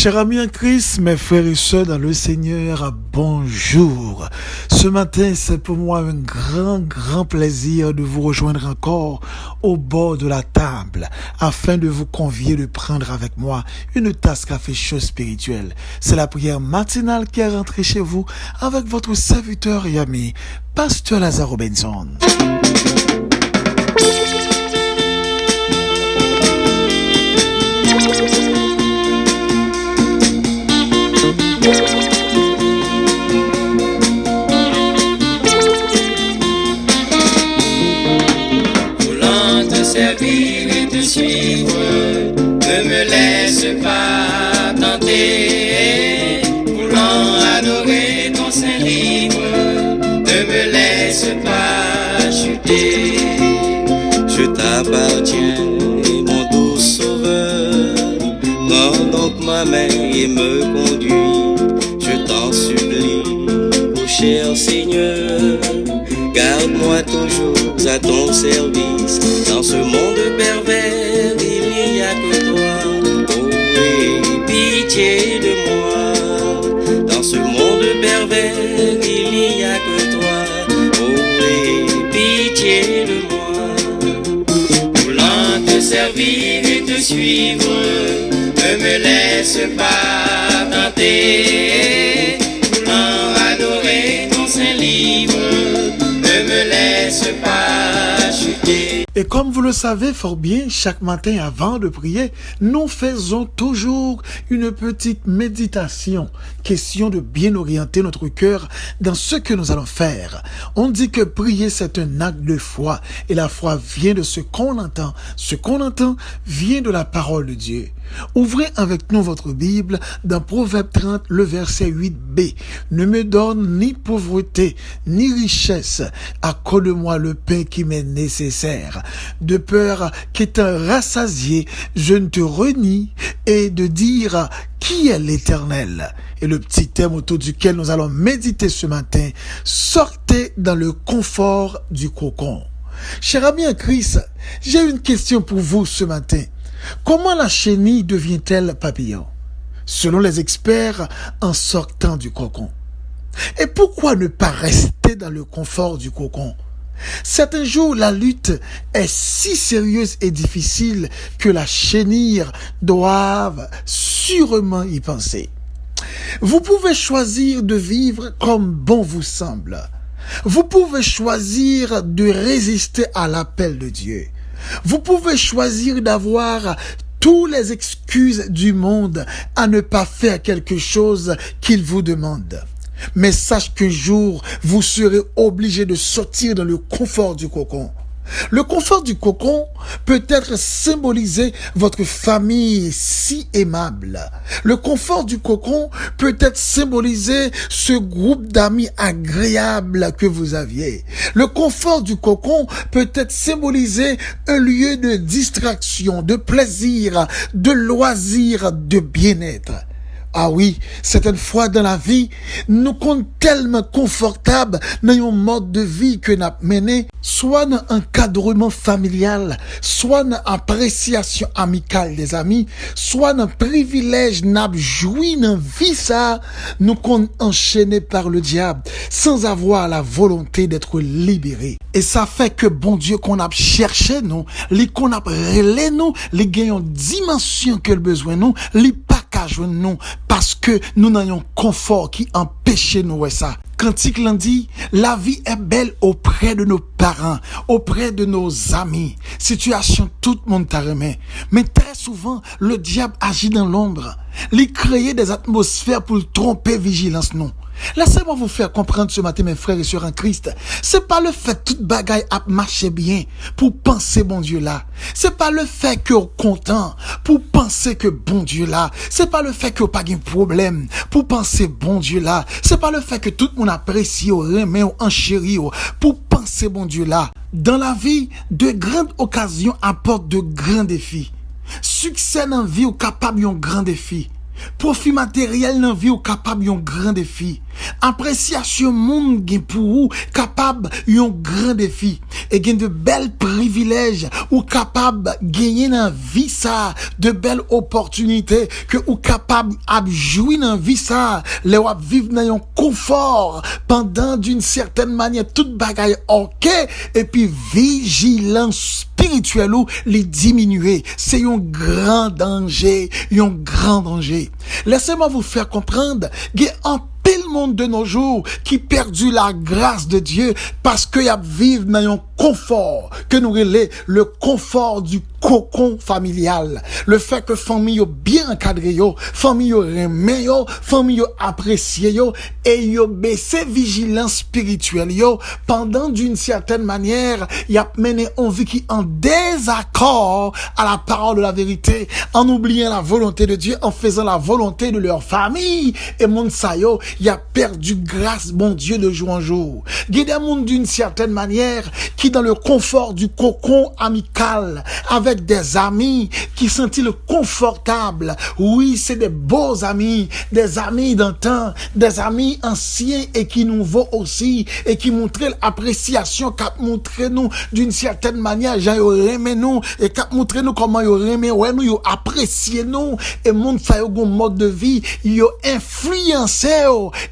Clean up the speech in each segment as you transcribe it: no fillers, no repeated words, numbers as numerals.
Chers amis en Christ, mes frères et sœurs dans le Seigneur, bonjour. Ce matin, c'est pour moi un grand plaisir de vous rejoindre encore au bord de la table afin de vous convier de prendre avec moi une tasse café chaud spirituel. C'est la prière matinale qui est rentrée chez vous avec votre serviteur et ami, Pasteur Lazaro Benson. Servir et te suivre, ne me laisse pas tenter, voulant adorer ton saint livre, ne me laisse pas chuter. Je t'appartiens, mon doux sauveur, prends donc ma main et me conduis, je t'en supplie, ô cher Seigneur. Garde-moi toujours à ton service. Dans ce monde pervers, il n'y a que toi. Oh, aie pitié de moi. Dans ce monde pervers, il n'y a que toi. Oh, aie pitié de moi. Voulant te servir et te suivre, ne me laisse pas tenter. Voulant adorer ton saint livre, ne me laisse pas chuter. Et comme vous le savez fort bien, chaque matin avant de prier, nous faisons toujours une petite méditation, question de bien orienter notre cœur dans ce que nous allons faire. On dit que prier c'est un acte de foi et la foi vient de ce qu'on entend. Ce qu'on entend vient de la parole de Dieu. Ouvrez avec nous votre Bible dans Proverbe 30, le verset 8b. Ne me donne ni pauvreté, ni richesse. Accorde-moi le pain qui m'est nécessaire. De peur qu'étant rassasié, je ne te renie et de dire qui est l'Éternel. Et le petit thème autour duquel nous allons méditer ce matin, sortez dans le confort du cocon. Cher ami en Christ, j'ai une question pour vous ce matin. Comment la chenille devient-elle papillon? Selon les experts, en sortant du cocon. Et pourquoi ne pas rester dans le confort du cocon? Certains jours, la lutte est si sérieuse et difficile que la chenille doive sûrement y penser. Vous pouvez choisir de vivre comme bon vous semble. Vous pouvez choisir de résister à l'appel de Dieu. Vous pouvez choisir d'avoir toutes les excuses du monde à ne pas faire quelque chose qu'il vous demande. Mais sache qu'un jour, vous serez obligé de sortir dans le confort du cocon. Le confort du cocon peut être symbolisé votre famille si aimable. Le confort du cocon peut être symbolisé ce groupe d'amis agréables que vous aviez. Le confort du cocon peut être symbolisé un lieu de distraction, de plaisir, de loisir, de bien-être. Ah oui, certaines fois dans la vie, nous sommes tellement confortables dans un mode de vie que nous avons mené, soit dans un encadrement familial, soit dans appréciation amicale des amis, soit dans privilège nous avons joui dans vie ça, nous sommes enchaînés par le diable sans avoir la volonté d'être libérés. Et ça fait que bon Dieu qu'on a cherché nous, qu'on a relé nous, les gagnons dimension que le besoin nous, les pas qu'à joindre nous, parce que nous n'ayons confort qui empêche nous ça. Cantique l'en dit, la vie est belle auprès de nos parents, auprès de nos amis. Situation tout le monde t'a remis. Mais très souvent, le diable agit dans l'ombre. Il crée des atmosphères pour tromper vigilance nous. Laissez-moi vous faire comprendre ce matin, mes frères et sœurs en Christ. C'est pas le fait que toute bagaille a marché bien pour penser bon Dieu là. C'est pas le fait que vous content pour penser que bon Dieu là. C'est pas le fait que vous pas de problème pour penser bon Dieu là. C'est pas le fait que tout le monde apprécie ou remet ou enchérit pour penser bon Dieu là. Dans la vie, de grandes occasions apportent de grands défis. Succès dans la vie ou capable d'un grand défi. Profit matériel dans la vie ou capable d'un grand défi. Appréciation monde gen pour ou capable un grand défi et gen de belles privilèges ou capable gagner dans vie ça, de belles opportunités que ou capable à jouir dans vie ça, les ou vivre dans un confort pendant d'une certaine manière toute bagaille OK et puis vigilance spirituelle ou les diminuer. C'est un grand danger, un grand danger. Laissez-moi vous faire comprendre qu'il y a un pile monde de nos jours qui perdu la grâce de Dieu parce qu'il y a vivre dans un confort que nous relais le confort du cocon familial. Le fait que famille yo bien encadré yo, famille yo remet yo, famille yo apprécié yo et yo baissé vigilance spirituelle yo pendant d'une certaine manière, y a mené une vie qui en désaccord à la parole de la vérité, en oubliant la volonté de Dieu, en faisant la volonté de leur famille et mon sa yo, y a perdu grâce bon Dieu de jour en jour. Il y a des monde d'une certaine manière qui dans le confort du cocon amical avec des amis qui sentent le confortable. Oui, c'est des beaux amis, des amis d'antan, des amis anciens et qui nous vaut aussi et qui montrent l'appréciation, qui montrent nous d'une certaine manière, j'ai aimé nous et qui montrent nous comment ils aimé ouais nous, ils apprécié nous et monde ça yo un mode de vie, ils influencé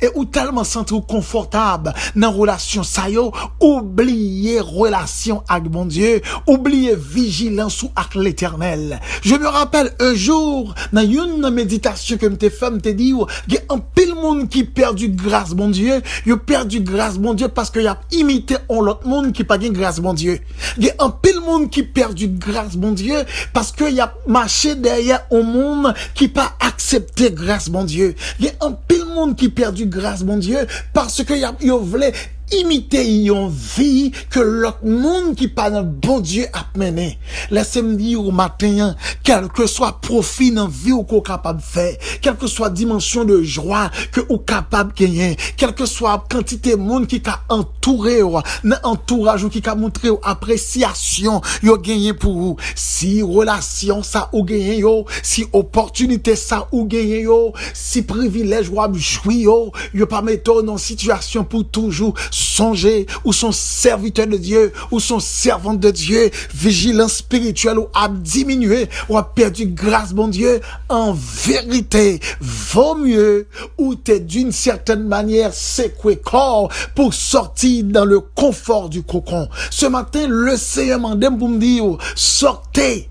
et ou tellement sentir confortable dans relation ça yo, oublier relation avec bon Dieu, oublier vigilance avec l'Éternel. Je me rappelle un jour dans une méditation que m'te fait m'te dit il y a un pile monde qui perd du grâce bon Dieu, il perd du grâce bon Dieu parce que y a imité un autre monde qui pas gain grâce bon Dieu. Il y a un pile monde qui perd du grâce bon Dieu parce que y a marché derrière un monde qui pas accepté grâce bon Dieu. Il y a un pile monde qui perd du grâce bon Dieu parce que y a voulait imiter yon vie que l'autre monde qui pas dans bon Dieu a mené. Laissez-moi dire au matin, quel que soit profit dans vie ou qu'on capable faire, quelle que soit dimension de joie que ou capable gagner, quelle que soit quantité de monde qui a entouré ou dans entourage ou qui a montré appréciation yo gagner pour vous. Si relation ça ou gagner yo, si opportunité ça ou gagner yo, si privilège ou jouir yo pas mettre dans situation pour toujours songer ou son serviteur de Dieu ou son servante de Dieu, vigilance spirituelle ou a diminué ou a perdu grâce bon Dieu. En vérité, vaut mieux ou t'es d'une certaine manière secoué corps pour sortir dans le confort du cocon. Ce matin, le Seigneur m'a dit pour me dire, sortez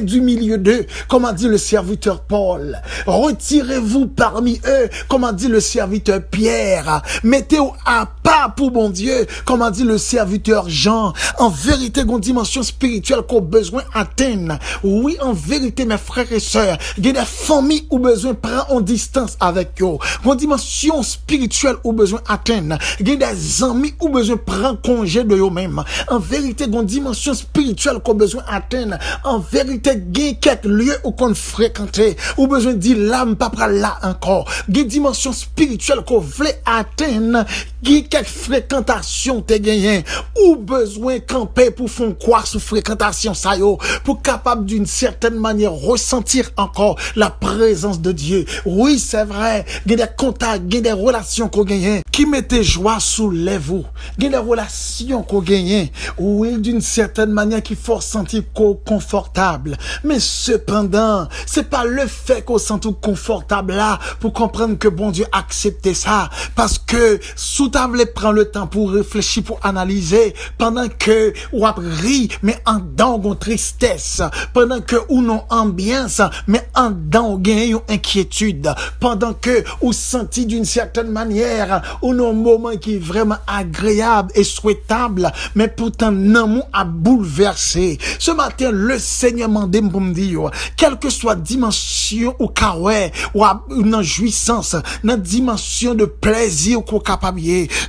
du milieu d'eux, comme a dit le serviteur Paul. Retirez-vous parmi eux, comme a dit le serviteur Pierre. Mettez-vous à part pour bon Dieu, comme a dit le serviteur Jean. En vérité, une dimension spirituelle qu'on a besoin d'atteindre. Oui, en vérité, mes frères et sœurs, il y a des familles où besoin de prendre en distance avec eux. Une dimension spirituelle où besoin d'atteindre. Il y a des amis où besoin de prendre congé de eux-mêmes. En vérité, une dimension spirituelle qu'on a besoin d'atteindre. En vérité, il y a quelques lieux où qu'on fréquente, où besoin de dire l'âme pas là encore. Il y a une dimension spirituelle qu'on veut atteindre. Il y a quelques fréquentation te gagné ou besoin camper pour faire quoi sous fréquentation ça yo pour capable d'une certaine manière ressentir encore la présence de Dieu. Oui, c'est vrai, il y a des contacts, il y a des relations qu'on gagne qui mettent joie sous les vous. Il y a des relations qu'on gagne oui, d'une certaine manière qui faut sentir confortable. Mais cependant, c'est pas le fait qu'on sent tout confortable là pour comprendre que bon Dieu accepte ça parce que sous table prend le temps pour réfléchir, pour analyser, pendant que ou a ri, mais en dedans on tristesse, pendant que ou non ambiance, mais en dedans on gagne une inquiétude, pendant que ou senti d'une certaine manière, ou non moment qui est vraiment agréable et souhaitable, mais pourtant non a bouleversé. Ce matin, le Seigneur m'a dit pour me dire, quelle que soit dimension ou kawe, ou une jouissance, une dimension de plaisir qu'on capable,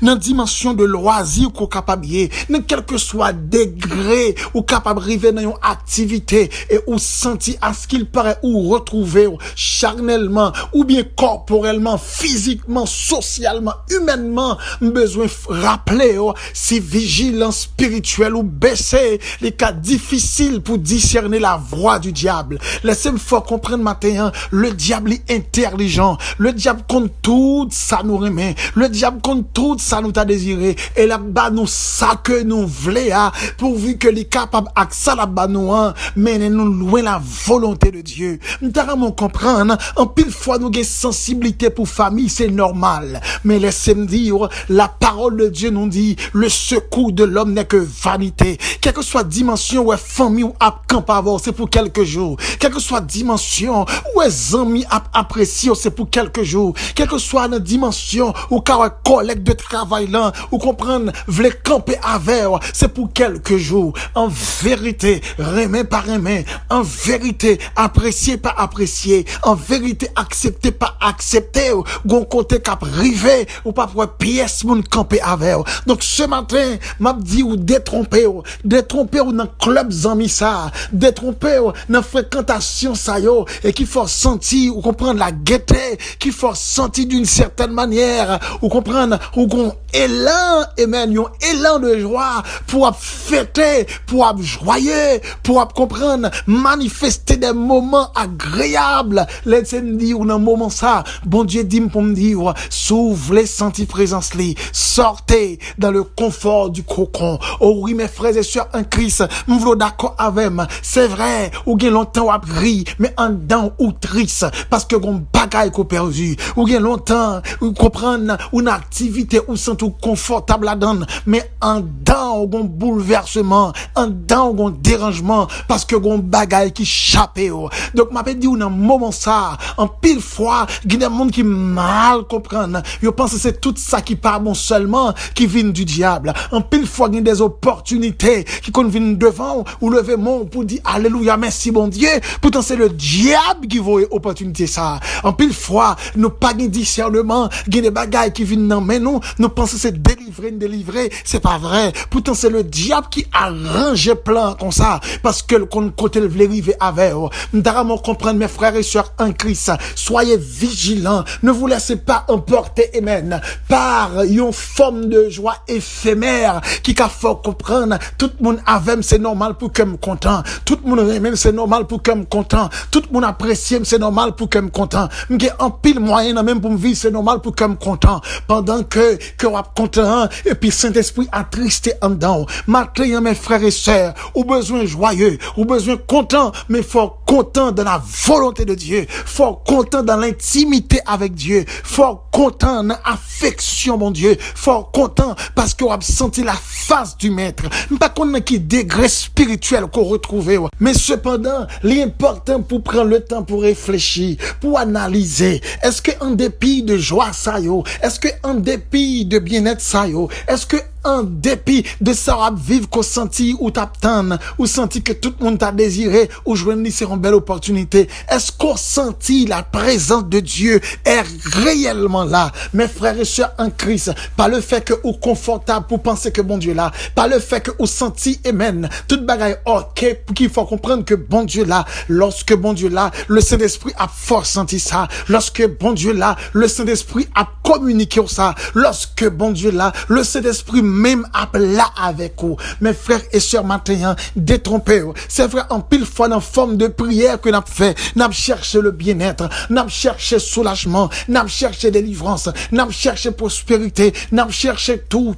dans dimension de loisir qu'on capable dans quel que soit degré ou capable arriver dans une activité et ou sentir à ce qu'il paraît ou retrouver charnellement ou bien corporellement, physiquement, socialement, humainement, besoin rappeler si vigilance spirituelle ou baisser les cas difficiles pour discerner la voix du diable. Laissez-moi faut comprendre matin, le diable est intelligent, le diable compte tout ça nous remet, le diable compte tout ça nous t'a désiré et là-bas nous ça que nous voulons pourvu que les capables avec ça là-bas nous mais nous loin la volonté de Dieu. Nous devons comprendre en pile fois nous avons sensibilité pour famille, c'est normal, mais laissez-moi dire la parole de Dieu nous dit le secours de l'homme n'est que vanité. Quelle que soit dimension où est famille ou camp avoir, c'est pour quelques jours. Quelle que soit dimension où est amis apprécié, c'est pour quelques jours. Quelle que soit la dimension où un collègue de travail là ou comprendre voulait camper avec, c'est pour quelques jours. En vérité, remet par remet, en vérité, apprécié par apprécié, en vérité, accepté par accepté, gon côté cap rivé ou pas pour pièce moun camper avec. Donc ce matin, m'a dit ou détromper ou dans club zami ça, détromper ou dans fréquentation ça yo et qu'il faut sentir ou comprendre la gaieté, qu'il faut sentir d'une certaine manière ou comprendre ou gon élan yon élan de joie pour fêter, pour joyer, pour comprendre, manifester des moments agréables. Laissez-moi dire dans moment ça, bon Dieu dit pour me dire, s'ouvrez sentir présence li, sortez dans le confort du cocon. Oh oui mes frères et sœurs en Christ, m'vlo d'accord avec moi. C'est vrai, ou gen longtemps ou ri, mais en dedans ou triste parce que gon bagaille qu'on perdu. Ou gen longtemps ou comprendre une activité ou sent tout confortable là-dedans, mais en dedans ou gon bouleversement, en dedans ou gon dérangement parce que gon bagaille qui chape. Donc m'a dit ou dans moment ça, en pile fois, gen des monde qui mal comprendre. Yo pense que c'est tout ça qui pas bon seulement qui vient du diable. En pile fois gen des opportunités qui qu'on vient devant ou lever mon pour dire alléluia merci bon Dieu. Pourtant c'est le diable qui voit opportunité ça. En pile fois, nous pas de discernement, gen des bagailles qui viennent dans mais nous pensons c'est délivrer, c'est pas vrai. Pourtant c'est le diable qui arrange plan comme ça parce que le côté le voulait arriver avec. Nous devons comprendre mes frères et sœurs en Christ. Soyez vigilants, ne vous laissez pas emporter amen par une forme de joie éphémère qui qu'a faut comprendre tout le monde avec c'est normal pour que me content, tout le monde même c'est normal pour que me content, tout le monde apprécie c'est normal pour que me content, m'gè en pile moyen même pour me vivre c'est normal pour que me content pendant que on content et puis Saint-Esprit attristé en dedans. Matin mes frères et sœurs, ou besoin joyeux, ou besoin content, mais fort content dans la volonté de Dieu, fort content dans l'intimité avec Dieu, fort content dans l'affection mon Dieu, fort content parce qu'on a senti la face du maître. Pas qu'on a qui degré spirituel qu'on retrouve, mais cependant l'important pour prendre le temps pour réfléchir, pour analyser, est-ce que en dépit de joie ça yo, est-ce que en dépit de bien-être ça yo, est-ce que en dépit de ça vivre qu'on sentit ou t'attendre ou sentit que tout le monde t'a désiré ou joindre c'est une belle opportunité, est-ce qu'on sentit la présence de Dieu est réellement là mes frères et sœurs en Christ, pas le fait que ou confortable pour penser que bon Dieu là, pas le fait que ou senti amen toute bagaille ok qu'il faut comprendre que bon Dieu là, lorsque bon Dieu là le Saint-Esprit a fort senti ça, lorsque bon Dieu là le Saint-Esprit a communiqué ça, lorsque bon Dieu là le Saint-Esprit même là avec vous. Mes frères et sœurs matin, détrompez. C'est vrai en pile fois dans forme de prière que nous avons fait, nous avons cherché le bien-être, nous avons cherché soulagement, nous avons cherché délivrance, nous avons cherché prospérité, nous avons cherché tous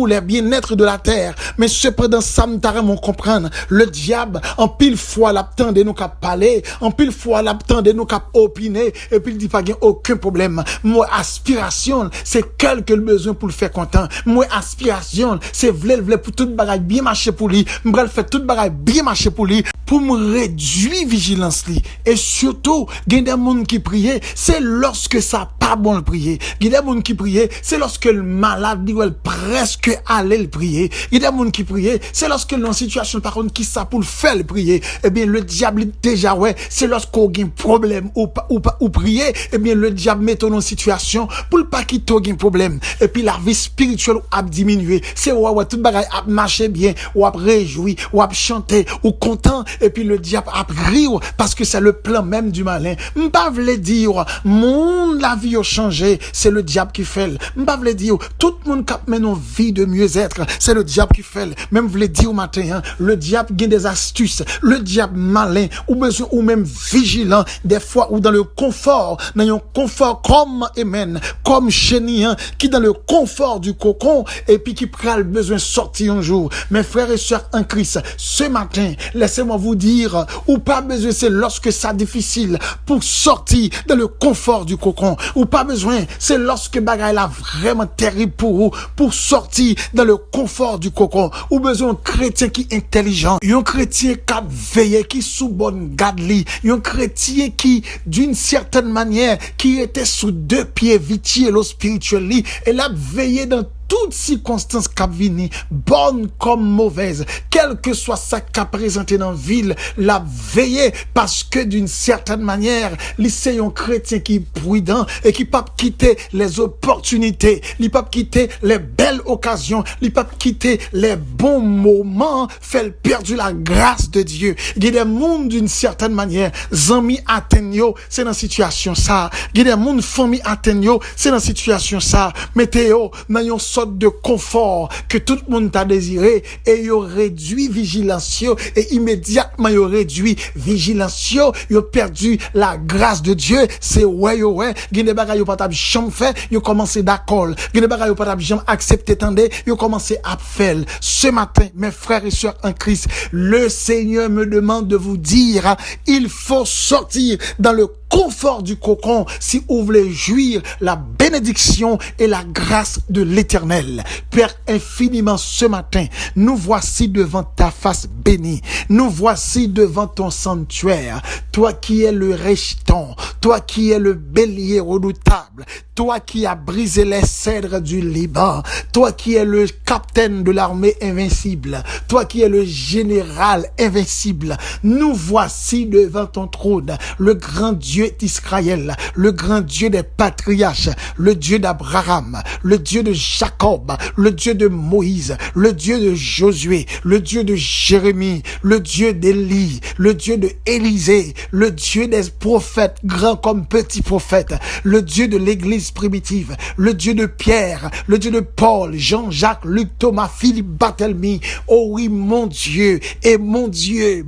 les bien-être de la terre. Mais cependant ça nous devons comprendre, le diable en pile fois l'attend de nous cap parler, en pile fois l'attend de nous cap opiner et puis il dit pas qu'il y a aucun problème. Moi aspiration, c'est quelque besoin pour le faire content. Moi aspiration, c'est vle pour toute bagaille bien marcher pour lui, m'bral faire toute bagaille bien marcher pour lui pour me réduire vigilance li et surtout gen des monde qui prier, c'est lorsque ça pas bon le prier. Il y a des gens qui prient, c'est lorsque le malade dit presque aller le prier. Il y a des gens qui prient, c'est lorsque dans une situation par contre qui ça pour le faire le prier. Eh bien le diable déjà c'est lorsqu'on a un problème ou prier, eh bien le diable met dans une situation pour le pas quitter un problème. Et puis la vie spirituelle a diminué. C'est tout bagage a marché bien, ou a réjoui, ou a chanté, ou content, et puis le diable a rire parce que c'est le plan même du malin. M'pas vle dire monde la vie a changé, c'est le diable qui fait. M'pas vle dire tout le monde qui mène une vie de mieux-être, c'est le diable qui fait. Même vle dire au matin, hein, le diable gagne des astuces, le diable malin ou besoin ou même vigilant des fois ou dans le confort, dans un confort comme Amen, comme chenille hein, qui dans le confort du cocon et puis qui prend le besoin de sortir un jour. Mes frères et sœurs en Christ, ce matin, laissez-moi vous dire, ou pas besoin c'est lorsque ça difficile pour sortir dans le confort du cocon, ou pas besoin c'est lorsque bagaille là vraiment terrible pour vous pour sortir dans le confort du cocon, ou besoin un chrétien qui est intelligent, un chrétien qui a veillé, qui sous bonne garde li, un chrétien qui d'une certaine manière qui était sous deux pieds vitié l'eau spirituel li, et l'a veillé dans toutes circonstances qu'a vini, bonnes comme mauvaises, quel que soit ça qu'a présenté dans la ville, la veiller parce que d'une certaine manière, c'est un chrétien qui est prudent et qui peut quitter les opportunités, il peut quitter les belles occasions, il peut quitter les bons moments, fait perdre la grâce de Dieu. Il y a des mondes d'une certaine manière, zami atteignent, c'est dans situation ça. Il y a des mondes famille atteignent, c'est dans situation ça. Météo, dans une sorte de confort que tout le monde a désiré et il réduit vigilance et immédiatement il réduit vigilance, il a perdu la grâce de Dieu. C'est ouais, il y a des bagages pas t'a jamais fait, il commencé d'accord. Il y a des bagages pas t'a jamais accepté tendez, il commencé à faire. Ce matin, mes frères et sœurs en Christ, le Seigneur me demande de vous dire, il faut sortir dans le confort du cocon si vous voulez jouir la bénédiction et la grâce de l'Éternel. Père infiniment, ce matin, nous voici devant ta face bénie. Nous voici devant ton sanctuaire. Toi qui es le rejeton, toi qui es le bélier redoutable, toi qui as brisé les cèdres du Liban, toi qui es le capitaine de l'armée invincible, toi qui es le général invincible, nous voici devant ton trône, le grand Dieu d'Israël, le grand Dieu des patriarches, le Dieu d'Abraham, le Dieu de Jacob, le Dieu de Moïse, le Dieu de Josué, le Dieu de Jérémie, le Dieu d'Élie, le Dieu de Élisée, le Dieu des prophètes, grands comme petits prophètes, le Dieu de l'église primitive, le Dieu de Pierre, le Dieu de Paul, Jean-Jacques, Luc, Thomas, Philippe, Barthélemy. Oh oui, mon Dieu, et mon Dieu,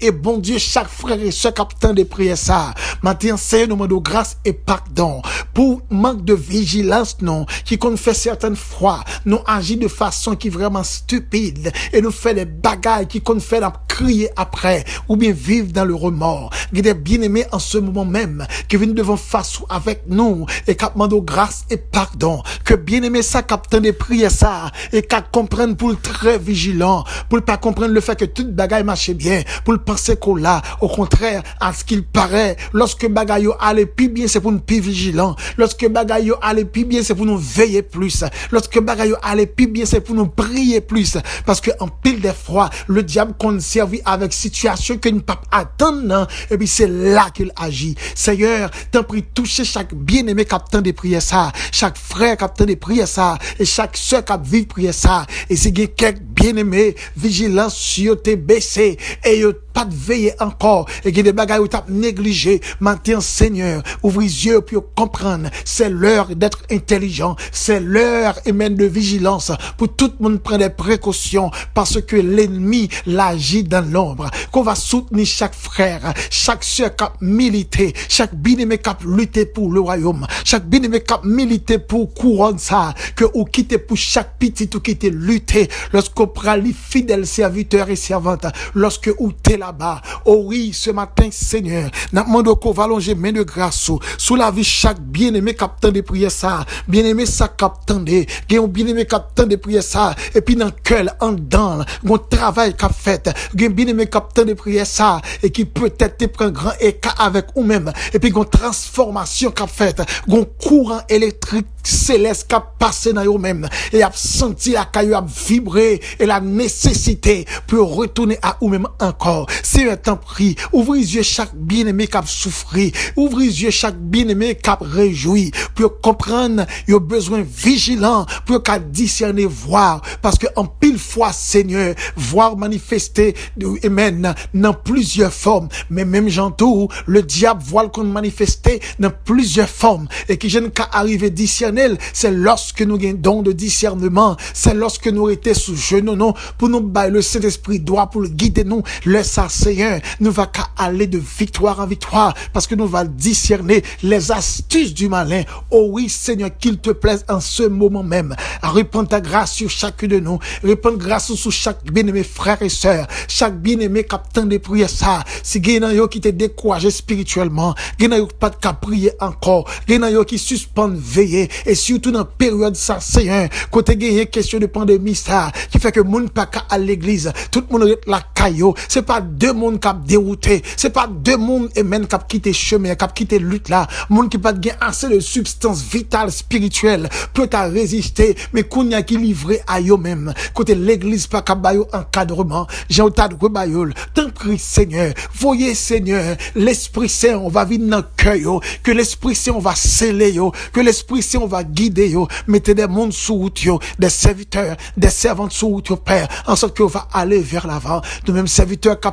et bon Dieu, chaque frère et chaque capitaine de prière ça. Maintenant, Seigneur, nous demandons grâce et pardon pour manque de vigilance, non, qui qu'on fait certaines fois, nous agit de façon qui est vraiment stupide et nous fait des bagailles qui qu'on fait crier après ou bien vivre dans le remords. Il y a des bien-aimés en ce moment même qui viennent devant face avec nous et qui demandent grâce et pardon. Que bien-aimé ça, capitaine de prière ça et qu'à comprendre pour le très vigilant, pour ne pas comprendre le fait que toute bagaille marche bien, pour le penser qu'on l'a, au contraire, à ce qu'il paraît, lorsque bagaille yo allait plus bien, c'est pour nous plus vigilants. Lorsque bagaille yo allait plus bien, c'est pour nous veiller plus. Lorsque bagaille yo allait plus bien, c'est pour nous prier plus. Parce que en pile des fois, le diable qu'on servi avec situation que nous pas attendre, et puis c'est là qu'il agit. Seigneur, t'en prie, toucher chaque bien-aimé capitaine de prière ça, chaque frère capitaine de prière ça, et chaque sœur qui vit prière ça. Et si il y a quelques bien-aimés, vigilance sur tes baissé, et yo pas de veiller encore, et qu'il y a des bagages où t'as négligé. Maintenant, Seigneur, ouvre les yeux pour comprendre. C'est l'heure d'être intelligent. C'est l'heure, amen, de vigilance pour tout le monde prendre des précautions parce que l'ennemi l'agit dans l'ombre. Qu'on va soutenir chaque frère, chaque sœur qui a milité, chaque bien-aimé qui a lutté pour le royaume, chaque bien-aimé qui a milité pour couronne ça, que ou quitte pour chaque petit ou quitte lutter lorsqu'on prend les fidèles serviteurs et servantes, lorsque ou t'es là là-bas. Oh oui, ce matin, Seigneur, nous demandons qu'on va allonger main de grâce sous la vie chaque bien-aimé captant de prière ça, bien-aimé ça captant de, bien-aimé captant de prière ça, et puis dans le cœur, en dedans, mon travail qu'a fait, bien-aimé captant de prière ça, et qui peut-être te prend grand écart avec vous-même, et puis une transformation qu'a fait, un courant électrique céleste qu'a passé dans vous-même, et a senti la caillou a vibré, et la nécessité pour retourner à vous-même encore. C'est un temps pris, ouvrez les yeux chaque bien-aimé qui a souffert, ouvrez les yeux chaque bien-aimé qui a réjoui, pour comprendre, il y a besoin vigilant, pour qu'à discerner, voir, parce que en pile fois, Seigneur, voir manifester, amen, dans plusieurs formes, mais même j'entends, le diable voit qu'on manifester dans plusieurs formes, et qui je ne qu'à arriver discerner, c'est lorsque nous gagnons don de discernement, c'est lorsque nous étions sous genoux, non, pour nous bailler le Saint-Esprit droit pour le guider nous, le Seigneur, nous va qu'à aller de victoire en victoire, parce que nous va discerner les astuces du malin. Oh oui, Seigneur, qu'il te plaise en ce moment même, à répandre ta grâce sur chacun de nous, répandre grâce sur chaque bien-aimé frère et sœur, chaque bien-aimé captant de prier ça, si gagnant yo qui te découragé spirituellement, gagnant yo pas de qu'à prier encore, gagnant yo qui suspend veiller, et surtout dans la période ça, Seigneur, côté gagné question de pandémie ça, qui fait que moun pas qu'à à l'église, tout le monde la caillou, c'est pas deux monde qui a dérouté, c'est pas deux monde et même qui a quitté chemin, qui a quitté lutte là, monde qui pas de assez de substance vitale spirituelle peut à résister, mais qu'on y a qui livré à eux même, côté l'église pas qu'à bailler encadrement, j'ai autant de rebayol, tant prie Seigneur, voyez Seigneur, l'Esprit Saint on va vivre dans le cœur, que l'Esprit Saint on va sceller, que l'Esprit Saint on va guider, mettez des mondes sous route, des serviteurs, des servantes sous route, Père, en sorte qu'on va aller vers l'avant. Nous mêmes serviteurs qui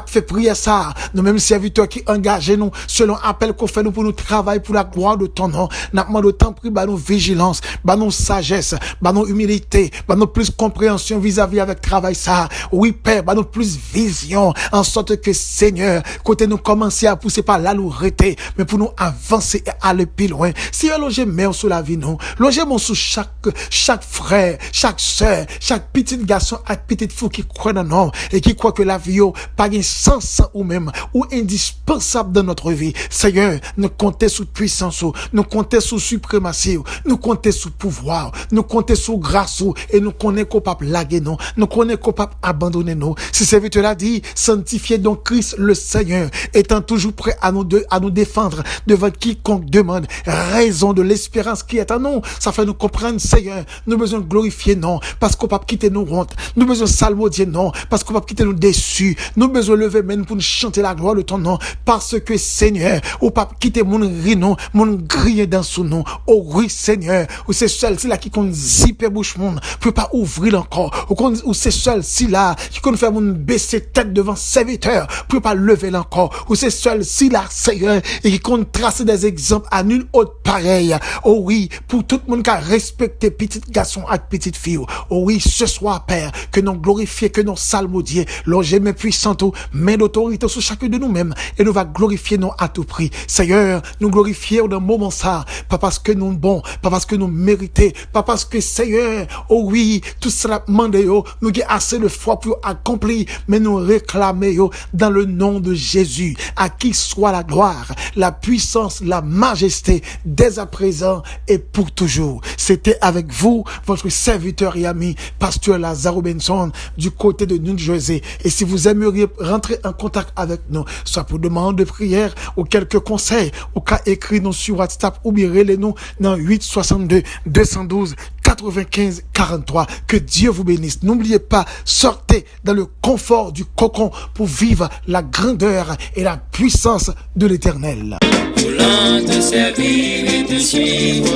fait prier ça, nous mêmes serviteurs qui engagent nous selon appel qu'on fait nous pour nous travailler pour la gloire de ton nom. Nous demandons autant prix, bah nous vigilance, bah nous sagesse, bah nous humilité, bah nous plus compréhension vis-à-vis avec travail ça. Oui Père, bah nous plus vision, en sorte que Seigneur, côté nous commencer à pousser par là nous arrêter, mais pour nous avancer et aller plus loin. Si on loge main sur la vie nous, loge mon sous chaque frère, chaque sœur, chaque petit garçon et petite fille qui croit dans nous et qui croit que la vie pas un sens ou même ou indispensable dans notre vie. Seigneur, nous comptons sous puissance, nous comptons sous suprématie, nous comptons sous pouvoir, nous comptons sous grâce et nous connaissons qu'on peut laguer nous, nous connaissons qu'on peut abandonner nous. Si serviteur l'a dit, sanctifiez donc Christ le Seigneur, étant toujours prêt à nous défendre devant quiconque demande raison de l'espérance qui est en nous. Ça fait nous comprendre, Seigneur, nous besoin glorifier non, parce qu'on peut quitter nos hontes, nous besoin salmodier non, parce qu'on peut quitter nous déçus, nous besoin lever même pour nous chanter la gloire de ton nom, parce que Seigneur, ou pas quitter mon rinon, mon griller dans son nom. Oh oui, Seigneur, ou c'est seul, c'est là qui compte zipper bouche monde, peut pas ouvrir encore, ou c'est seul, si là, qui compte faire mon baisser tête devant serviteur, peut pas lever l'encore, ou c'est seul, si là, Seigneur, et qui compte tracer des exemples à nul autre pareil. Oh oui, pour tout le monde qui a respecté petit garçon et petite fille. Oh oui, ce soir, Père, que nous glorifions, que nous salmodions, loger mes puissants, main d'autorité sur chacun de nous-mêmes, et nous va glorifier nous à tout prix. Seigneur, nous glorifions dans le moment ça, pas parce que nous bons, pas parce que nous méritons, pas parce que Seigneur, oh oui, tout cela demande, nous avons assez de foi pour accomplir, mais nous réclamer dans le nom de Jésus, à qui soit la gloire, la puissance, la majesté, dès à présent et pour toujours. C'était avec vous, votre serviteur et ami, pasteur Lazaro Benson, du côté de New Jersey. Et si vous aimeriez rentrer en contact avec nous, soit pour demande de prière ou quelques conseils, ou cas écrit nous sur WhatsApp ou bien relez-nous dans 862 212 95 43. Que Dieu vous bénisse. N'oubliez pas, sortez dans le confort du cocon pour vivre la grandeur et la puissance de l'Éternel. Voulant te servir et te suivre,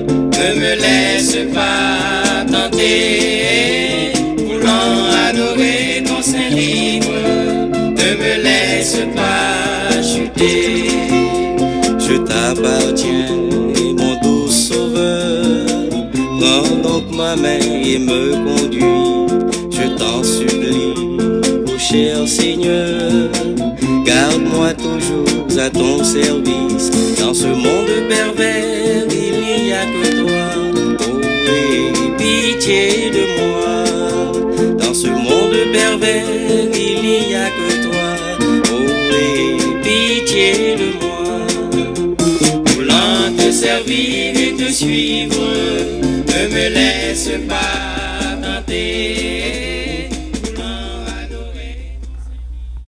ne me laisse pas tenter. Voulant adorer ton saint livre, ne me laisse pas chuter. Je t'appartiens, mon doux sauveur. Prends donc ma main et me conduis. Je t'en supplie, ô cher Seigneur. Garde-moi toujours à ton service. Dans ce monde pervers, il n'y a que toi. Oh, aie pitié de moi. Dans ce monde pervers, il n'y a que Appelle-moi, voulant te servir et te suivre, ne me laisse pas tenter.